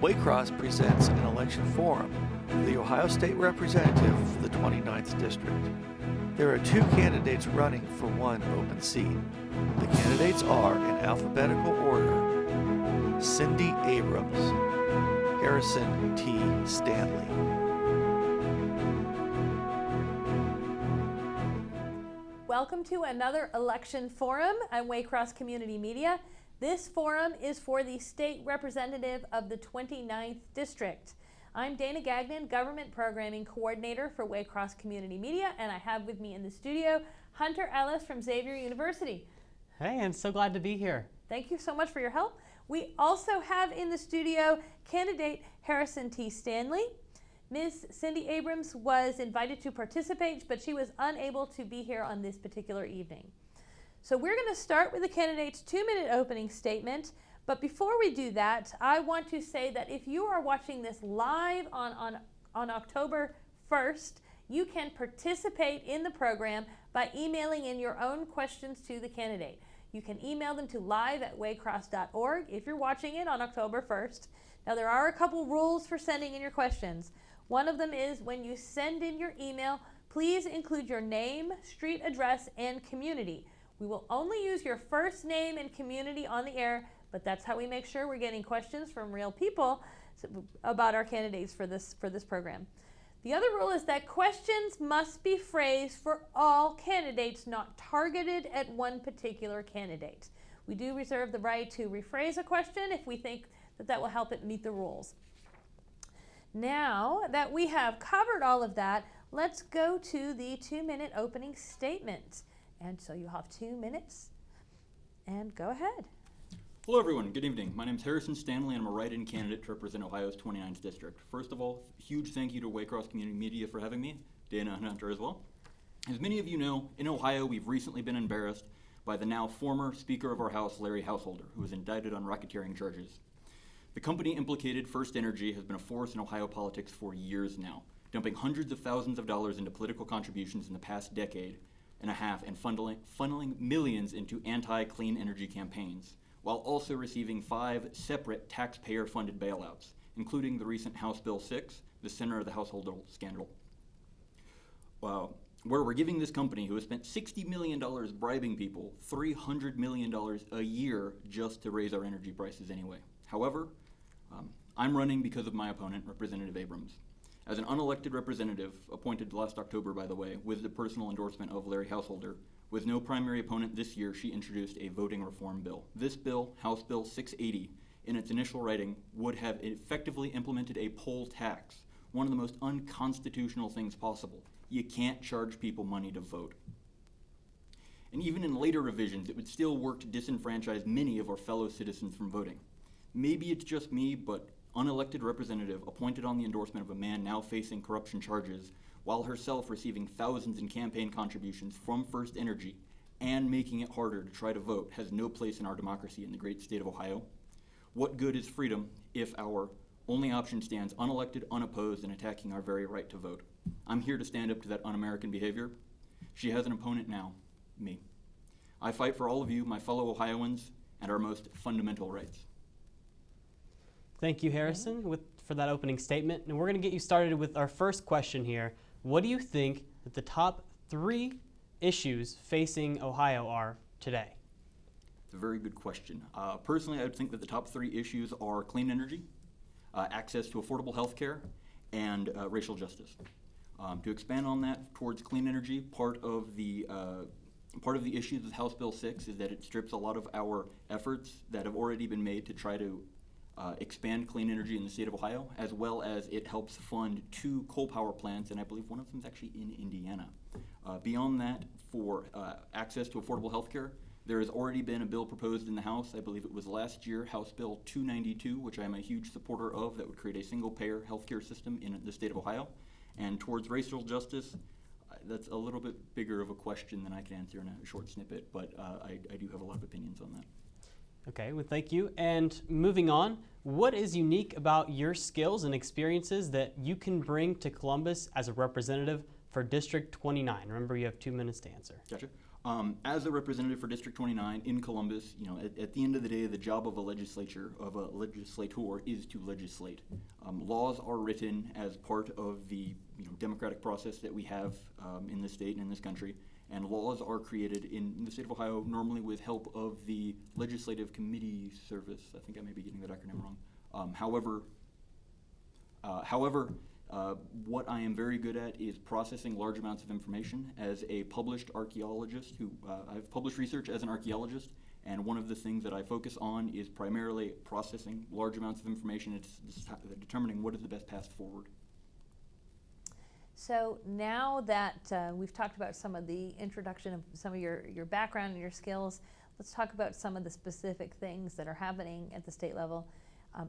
Waycross presents an election forum for the Ohio State Representative for the 29th District. There are two candidates running for one open seat. The candidates are, in alphabetical order, Cindy Abrams, Harrison T. Stanley. Welcome to another election forum at Waycross Community Media. This forum is for the state representative of the 29th District. I'm Dana Gagnon, Government Programming Coordinator for Waycross Community Media, and I have with me in the studio Hunter Ellis from Xavier University. Hey, I'm so glad to be here. Thank you so much for your help. We also have in the studio candidate Harrison T. Stanley. Ms. Cindy Abrams was invited to participate, but she was unable to be here on this particular evening. So we're going to start with the candidate's 2-minute opening statement. But before we do that, I want to say that if you are watching this live on October 1st, you can participate in the program by emailing in your own questions to the candidate. You can email them to live@waycross.org if you're watching it on October 1st. Now, there are a couple rules for sending in your questions. One of them is when you send in your email, please include your name, street address, and community. We will only use your first name and community on the air, but that's how we make sure we're getting questions from real people about our candidates for this program. The other rule is that questions must be phrased for all candidates, not targeted at one particular candidate. We do reserve the right to rephrase a question if we think that will help it meet the rules. Now that we have covered all of that, let's go to the 2-minute opening statement. And so you'll have 2 minutes, and go ahead. Hello everyone, good evening. My name is Harrison Stanley, and I'm a write-in candidate to represent Ohio's 29th District. First of all, huge thank you to Waycross Community Media for having me, Dana and Hunter as well. As many of you know, in Ohio we've recently been embarrassed by the now former Speaker of our House, Larry Householder, who was indicted on racketeering charges. The company implicated, First Energy, has been a force in Ohio politics for years now, dumping hundreds of thousands of dollars into political contributions in the past decade and a half and funneling millions into anti-clean energy campaigns, while also receiving 5 separate taxpayer-funded bailouts, including the recent House Bill 6, the center of the household scandal. Where we're giving this company, who has spent $60 million bribing people, $300 million a year just to raise our energy prices anyway. However, I'm running because of my opponent, Representative Abrams. As an unelected representative, appointed last October, by the way, with the personal endorsement of Larry Householder, with no primary opponent this year, she introduced a voting reform bill. This bill, House Bill 680, in its initial writing, would have effectively implemented a poll tax, one of the most unconstitutional things possible. You can't charge people money to vote. And even in later revisions, it would still work to disenfranchise many of our fellow citizens from voting. Maybe it's just me, but unelected representative appointed on the endorsement of a man now facing corruption charges, while herself receiving thousands in campaign contributions from First Energy and making it harder to try to vote, has no place in our democracy in the great state of Ohio. What good is freedom if our only option stands unelected, unopposed, and attacking our very right to vote? I'm here to stand up to that un-American behavior. She has an opponent now, me. I fight for all of you, my fellow Ohioans, and our most fundamental rights. Thank you, Harrison, for that opening statement. And we're going to get you started with our first question here. What do you think that the top 3 issues facing Ohio are today? It's a very good question. Personally, I would think that the top 3 issues are clean energy, access to affordable health care, and racial justice. To expand on that, towards clean energy, part of the issues with House Bill 6 is that it strips a lot of our efforts that have already been made to try to expand clean energy in the state of Ohio, as well as it helps fund 2 coal power plants, and I believe one of them is actually in Indiana. Beyond that, for access to affordable health care, there has already been a bill proposed in the House, I believe it was last year, House Bill 292, which I'm a huge supporter of, that would create a single-payer healthcare system in the state of Ohio. And towards racial justice, that's a little bit bigger of a question than I can answer in a short snippet, but I do have a lot of opinions on that. Okay, well, thank you. And moving on, what is unique about your skills and experiences that you can bring to Columbus as a representative for District 29? Remember, you have 2 minutes to answer. Gotcha. As a representative for District 29 in Columbus, you know, at the end of the day, the job of a legislator is to legislate. Laws are written as part of the democratic process that we have in this state and in this country, and laws are created in the state of Ohio normally with help of the Legislative Committee Service. I think I may be getting that acronym wrong. However, what I am very good at is processing large amounts of information. As a published archaeologist, I've published research as an archaeologist, and one of the things that I focus on is primarily processing large amounts of information. It's determining what is the best path forward. So now that we've talked about some of the introduction of some of your background and your skills, let's talk about some of the specific things that are happening at the state level.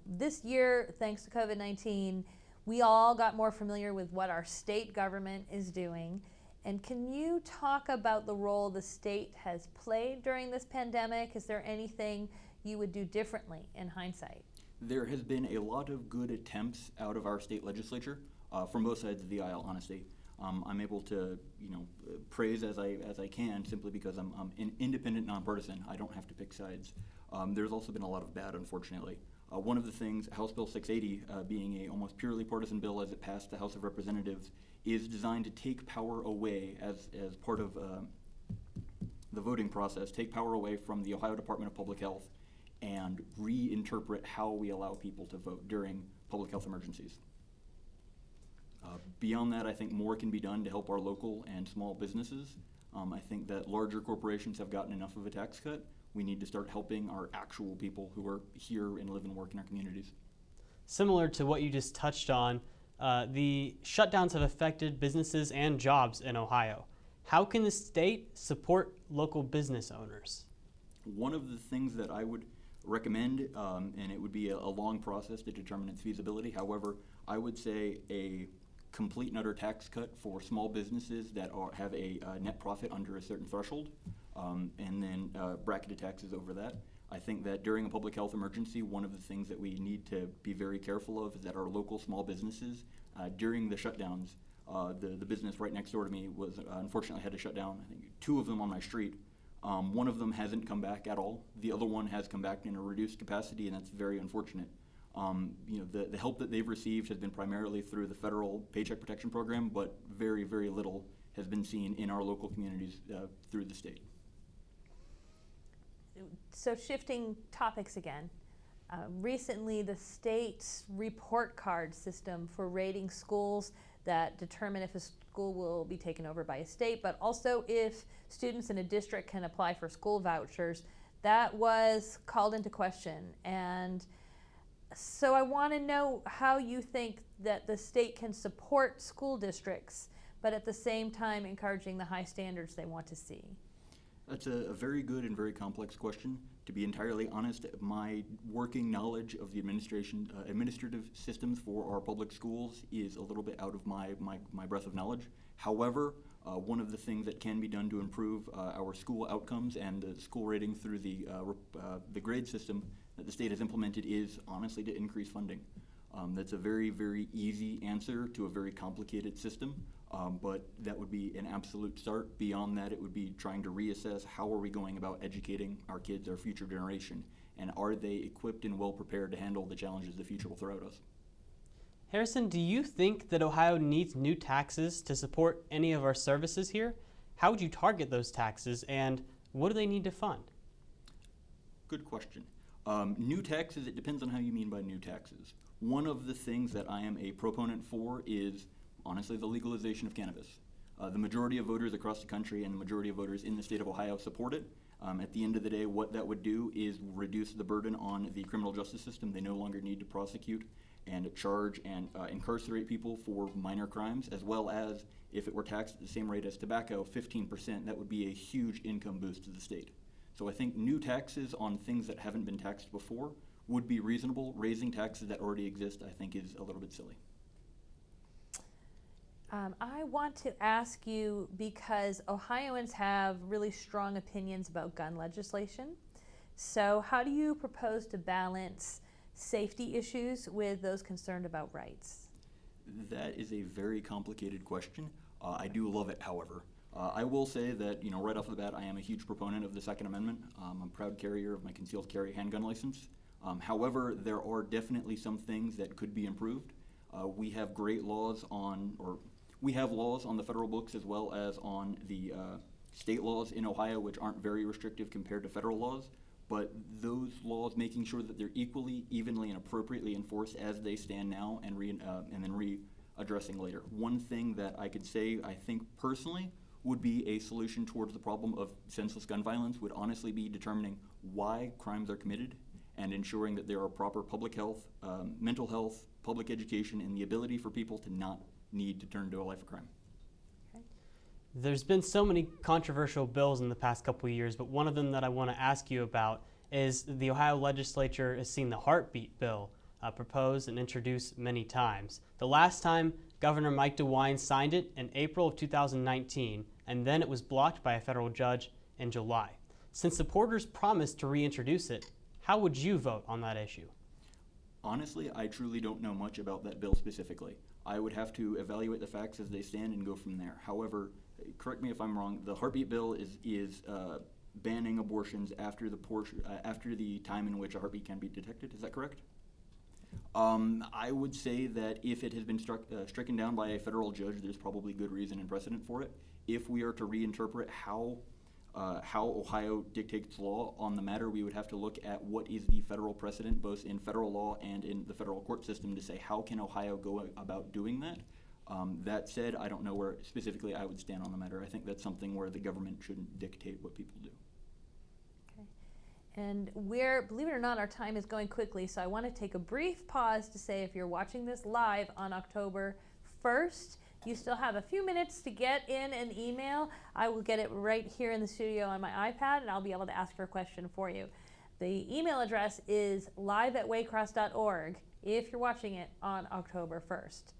This year, thanks to COVID-19, we all got more familiar with what our state government is doing. And can you talk about the role the state has played during this pandemic? Is there anything you would do differently in hindsight? There has been a lot of good attempts out of our state legislature from both sides of the aisle, honestly. I'm able to, praise as I can simply because I'm an independent, nonpartisan. I don't have to pick sides. There's also been a lot of bad, unfortunately. One of the things, House Bill 680, being a almost purely partisan bill as it passed the House of Representatives, is designed to take power away as part of the voting process, take power away from the Ohio Department of Public Health and reinterpret how we allow people to vote during public health emergencies. Beyond that, I think more can be done to help our local and small businesses. I think that larger corporations have gotten enough of a tax cut. We need to start helping our actual people who are here and live and work in our communities. Similar to what you just touched on, the shutdowns have affected businesses and jobs in Ohio. How can the state support local business owners? One of the things that I would recommend, and it would be a long process to determine its feasibility, however, I would say a complete and utter tax cut for small businesses that have a net profit under a certain threshold, and then bracketed taxes over that. I think that during a public health emergency, one of the things that we need to be very careful of is that our local small businesses, during the shutdowns, the business right next door to me was unfortunately had to shut down. I think 2 of them on my street. One of them hasn't come back at all. The other one has come back in a reduced capacity, and that's very unfortunate. The help that they've received has been primarily through the federal Paycheck Protection Program, but very, very little has been seen in our local communities through the state. So shifting topics again, recently the state's report card system for rating schools that determine if a school will be taken over by a state, but also if students in a district can apply for school vouchers, that was called into question. And so I want to know how you think that the state can support school districts, but at the same time encouraging the high standards they want to see. That's a very good and very complex question. To be entirely honest, my working knowledge of the administrative systems for our public schools is a little bit out of my breadth of knowledge. However, one of the things that can be done to improve our school outcomes and the school rating through the grade system that the state has implemented is honestly to increase funding. That's a very, very easy answer to a very complicated system. But that would be an absolute start. Beyond that, it would be trying to reassess how are we going about educating our kids, our future generation, and are they equipped and well prepared to handle the challenges the future will throw at us. Harrison, do you think that Ohio needs new taxes to support any of our services here? How would you target those taxes, and what do they need to fund? Good question. New taxes, it depends on how you mean by new taxes. One of the things that I am a proponent for is honestly the legalization of cannabis. The majority of voters across the country and the majority of voters in the state of Ohio support it. At the end of the day, what that would do is reduce the burden on the criminal justice system. They no longer need to prosecute and charge and incarcerate people for minor crimes, as well as if it were taxed at the same rate as tobacco, 15%, that would be a huge income boost to the state. So I think new taxes on things that haven't been taxed before would be reasonable. Raising taxes that already exist, I think, is a little bit silly. I want to ask you, because Ohioans have really strong opinions about gun legislation. So how do you propose to balance safety issues with those concerned about rights? That is a very complicated question. I do love it, however. I will say that, right off the bat, I am a huge proponent of the Second Amendment. I'm a proud carrier of my concealed carry handgun license. However, there are definitely some things that could be improved. We have great laws we have laws on the federal books as well as on the state laws in Ohio, which aren't very restrictive compared to federal laws. But those laws, making sure that they're equally, evenly, and appropriately enforced as they stand now, and then readdressing later. One thing that I could say, I think personally, would be a solution towards the problem of senseless gun violence would honestly be determining why crimes are committed and ensuring that there are proper public health, mental health, public education, and the ability for people to not need to turn to a life of crime. There's been so many controversial bills in the past couple of years, but one of them that I want to ask you about is the Ohio legislature has seen the heartbeat bill proposed and introduced many times. The last time Governor Mike DeWine signed it in April of 2019, and then it was blocked by a federal judge in July. Since supporters promised to reintroduce it, how would you vote on that issue? Honestly, I truly don't know much about that bill specifically. I would have to evaluate the facts as they stand and go from there. However, correct me if I'm wrong, the heartbeat bill is banning abortions after the time in which a heartbeat can be detected. Is that correct? I would say that if it has been stricken down by a federal judge, there's probably good reason and precedent for it. If we are to reinterpret how Ohio dictates law on the matter, we would have to look at what is the federal precedent, both in federal law and in the federal court system, to say how can Ohio go about doing that. That said, I don't know where specifically I would stand on the matter. I think that's something where the government shouldn't dictate what people do. And believe it or not, our time is going quickly, so I want to take a brief pause to say if you're watching this live on October 1st, you still have a few minutes to get in an email. I will get it right here in the studio on my iPad, and I'll be able to ask for a question for you. The email address is live@waycross.org if you're watching it on October 1st.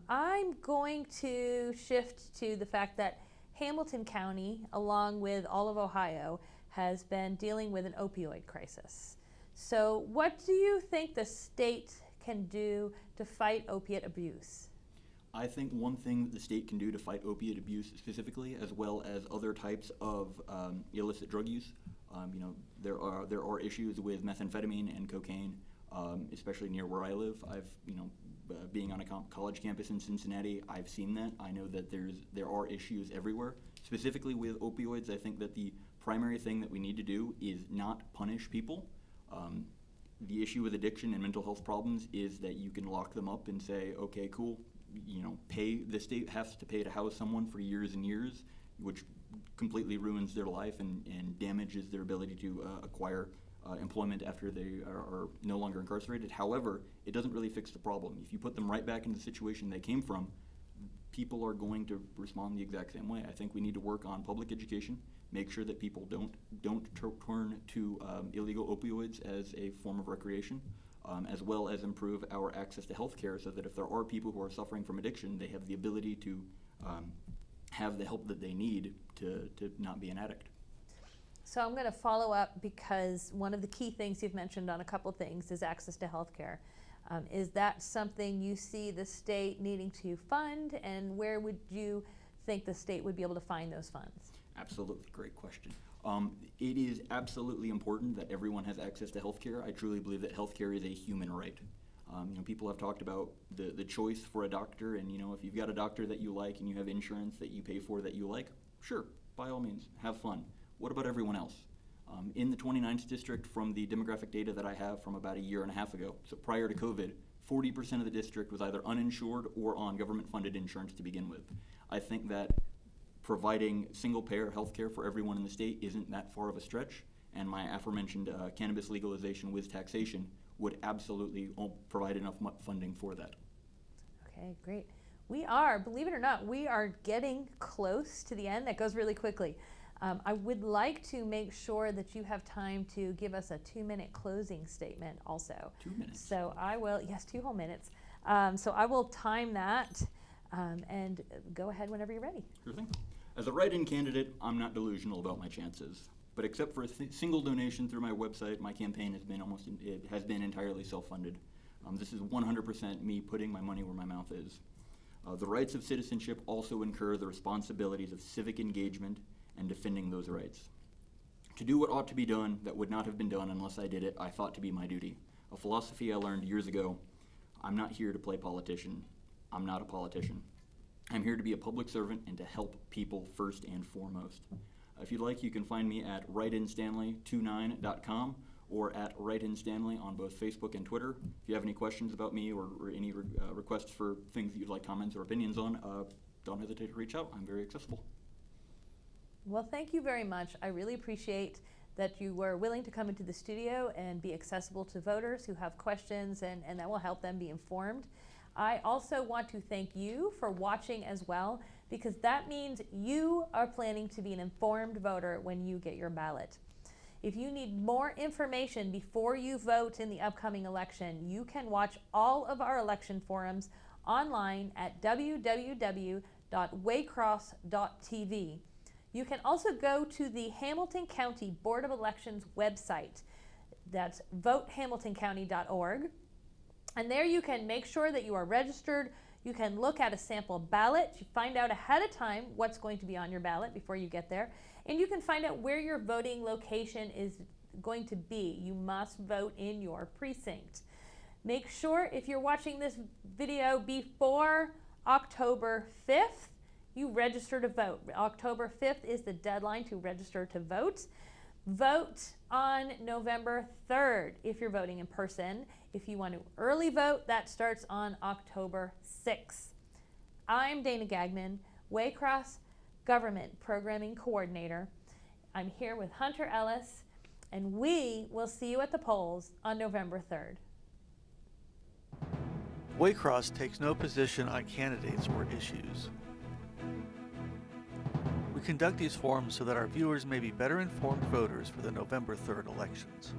I'm going to shift to the fact that Hamilton County, along with all of Ohio, has been dealing with an opioid crisis. So what do you think the state can do to fight opiate abuse? I think one thing that the state can do to fight opiate abuse specifically, as well as other types of illicit drug use, there are issues with methamphetamine and cocaine, especially near where I live. Being on a college campus in Cincinnati, I've seen that. I know that there are issues everywhere. Specifically with opioids, I think that the primary thing that we need to do is not punish people. The issue with addiction and mental health problems is that you can lock them up and say, okay, cool, the state has to pay to house someone for years and years, which completely ruins their life and damages their ability to acquire employment after they are no longer incarcerated. However, it doesn't really fix the problem. If you put them right back into the situation they came from, people are going to respond the exact same way. I think we need to work on public education, make sure that people don't turn to illegal opioids as a form of recreation, as well as improve our access to health care so that if there are people who are suffering from addiction, they have the ability to have the help that they need to not be an addict. So I'm going to follow up because one of the key things you've mentioned on a couple things is access to health care. Is that something you see the state needing to fund, and where would you think the state would be able to find those funds? Absolutely, great question. It is absolutely important that everyone has access to health care. I truly believe that health care is a human right. People have talked about the choice for a doctor, and if you've got a doctor that you like and you have insurance that you pay for that you like, sure, by all means, have fun. What about everyone else? In the 29th district, from the demographic data that I have from about a year and a half ago, so prior to COVID, 40% of the district was either uninsured or on government-funded insurance to begin with. I think that providing single-payer health care for everyone in the state isn't that far of a stretch, and my aforementioned cannabis legalization with taxation would absolutely provide enough funding for that. Okay, great. Believe it or not, we are getting close to the end. That goes really quickly. I would like to make sure that you have time to give us a 2-minute closing statement also. 2 minutes. So I will, yes, 2 whole minutes. So I will time that and go ahead whenever you're ready. Sure thing. As a write-in candidate, I'm not delusional about my chances. But except for a single donation through my website, my campaign has been entirely self-funded. This is 100% me putting my money where my mouth is. The rights of citizenship also incur the responsibilities of civic engagement and defending those rights. To do what ought to be done that would not have been done unless I did it, I thought to be my duty. A philosophy I learned years ago. I'm not here to play politician. I'm not a politician. I'm here to be a public servant and to help people first and foremost. If you'd like, you can find me at writeinstanley29.com or at writeinstanley on both Facebook and Twitter. If you have any questions about me or any requests for things that you'd like comments or opinions on, don't hesitate to reach out. I'm very accessible. Well, thank you very much. I really appreciate that you were willing to come into the studio and be accessible to voters who have questions, and that will help them be informed. I also want to thank you for watching as well, because that means you are planning to be an informed voter when you get your ballot. If you need more information before you vote in the upcoming election, you can watch all of our election forums online at www.waycross.tv. You can also go to the Hamilton County Board of Elections website. That's votehamiltoncounty.org. And there you can make sure that you are registered. You can look at a sample ballot. You find out ahead of time what's going to be on your ballot before you get there. And you can find out where your voting location is going to be. You must vote in your precinct. Make sure, if you're watching this video before October 5th, you register to vote. October 5th is the deadline to register to vote. Vote on November 3rd if you're voting in person. If you want to early vote, that starts on October 6th. I'm Dana Gagnon, Waycross Government Programming Coordinator. I'm here with Hunter Ellis, and we will see you at the polls on November 3rd. Waycross takes no position on candidates or issues. We conduct these forums so that our viewers may be better informed voters for the November 3rd elections.